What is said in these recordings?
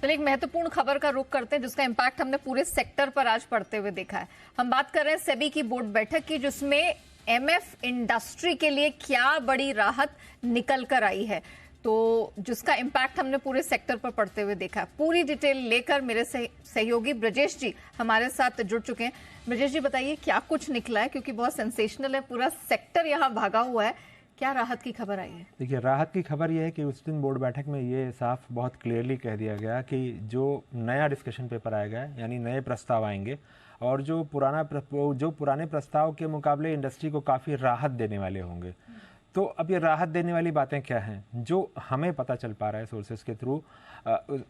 चलिए एक महत्वपूर्ण खबर का रुख करते हैं जिसका इम्पैक्ट हमने पूरे सेक्टर पर आज पड़ते हुए देखा है। हम बात कर रहे हैं सेबी की बोर्ड बैठक की, जिसमें एमएफ इंडस्ट्री के लिए क्या बड़ी राहत निकल कर आई है, तो जिसका इम्पैक्ट हमने पूरे सेक्टर पर पड़ते हुए देखा है। पूरी डिटेल लेकर मेरे सहयोगी ब्रजेश जी हमारे साथ जुड़ चुके हैं। ब्रजेश जी बताइए क्या कुछ निकला है, क्योंकि बहुत सेंसेशनल है, पूरा सेक्टर यहाँ भागा हुआ है। क्या राहत की खबर आई है? देखिए, राहत की खबर यह है कि उस दिन बोर्ड बैठक में ये साफ बहुत क्लियरली कह दिया गया कि जो नया डिस्कशन पेपर आएगा, यानी नए प्रस्ताव आएंगे और जो पुराने प्रस्ताव के मुकाबले इंडस्ट्री को काफ़ी राहत देने वाले होंगे। तो अब ये राहत देने वाली बातें क्या हैं? जो हमें पता चल पा रहा है सोर्सेज के थ्रू,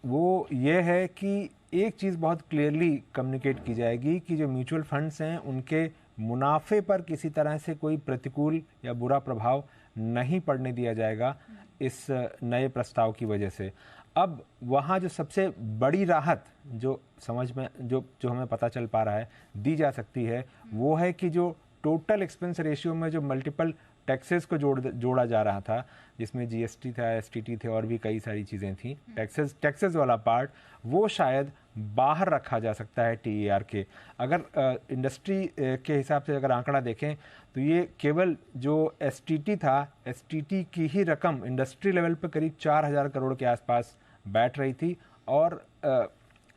वो ये है कि एक चीज़ बहुत क्लियरली कम्युनिकेट की जाएगी कि जो म्यूचुअल फंड्स हैं उनके मुनाफे पर किसी तरह से कोई प्रतिकूल या बुरा प्रभाव नहीं पड़ने दिया जाएगा इस नए प्रस्ताव की वजह से। अब वहाँ जो सबसे बड़ी राहत जो समझ में जो हमें पता चल पा रहा है दी जा सकती है, वो है कि जो टोटल एक्सपेंस रेशियो में जो मल्टीपल टैक्सेस को जोड़ा जा रहा था, जिसमें जीएसटी था, एसटीटी थे और भी कई सारी चीज़ें थी, टैक्सेस वाला पार्ट वो शायद बाहर रखा जा सकता है टीईआर के। अगर इंडस्ट्री के हिसाब से अगर आंकड़ा देखें तो ये केवल जो एसटीटी था, एसटीटी की ही रकम इंडस्ट्री लेवल पर करीब 4000 करोड़ के आसपास बैठ रही थी और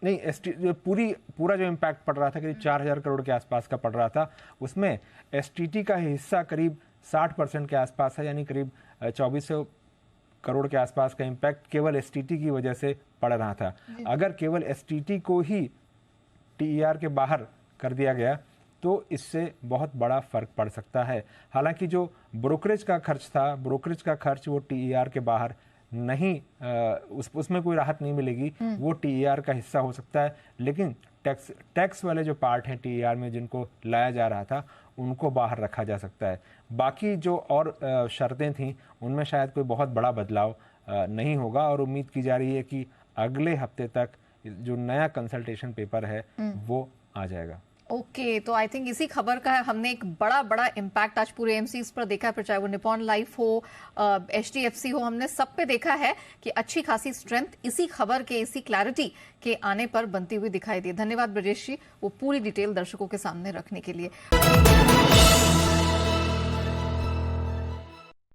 नहीं, पूरा जो इम्पैक्ट पड़ रहा था करीब 4000 करोड़ के आसपास का पड़ रहा था। उसमें एसटीटी का हिस्सा करीब 60% के आसपास है, यानी करीब 2400 करोड़ के आसपास का इम्पैक्ट केवल एसटीटी की वजह से पड़ रहा था। अगर केवल एसटीटी को ही टीईआर के बाहर कर दिया गया तो इससे बहुत बड़ा फर्क पड़ सकता है। हालांकि जो ब्रोकरेज का खर्च था, ब्रोकरेज का खर्च वो टीईआर के बाहर नहीं, उसमें कोई राहत नहीं मिलेगी, वो टीईआर का हिस्सा हो सकता है, लेकिन टैक्स वाले जो पार्ट हैं टीईआर में जिनको लाया जा रहा था उनको बाहर रखा जा सकता है। बाकी जो और शर्तें थीं उनमें शायद कोई बहुत बड़ा बदलाव नहीं होगा और उम्मीद की जा रही है कि अगले हफ्ते तक जो नया कंसल्टेशन पेपर है वो आ जाएगा। ओके, तो आई थिंक इसी खबर का हमने एक बड़ा इम्पैक्ट आज पूरे एमसीज पर देखा है, फिर चाहे वो निपॉन लाइफ हो, एचडीएफसी हो, हमने सब पे देखा है कि अच्छी खासी स्ट्रेंथ इसी खबर के, इसी क्लैरिटी के आने पर बनती हुई दिखाई दी। धन्यवाद ब्रजेश जी, वो पूरी डिटेल दर्शकों के सामने रखने के लिए।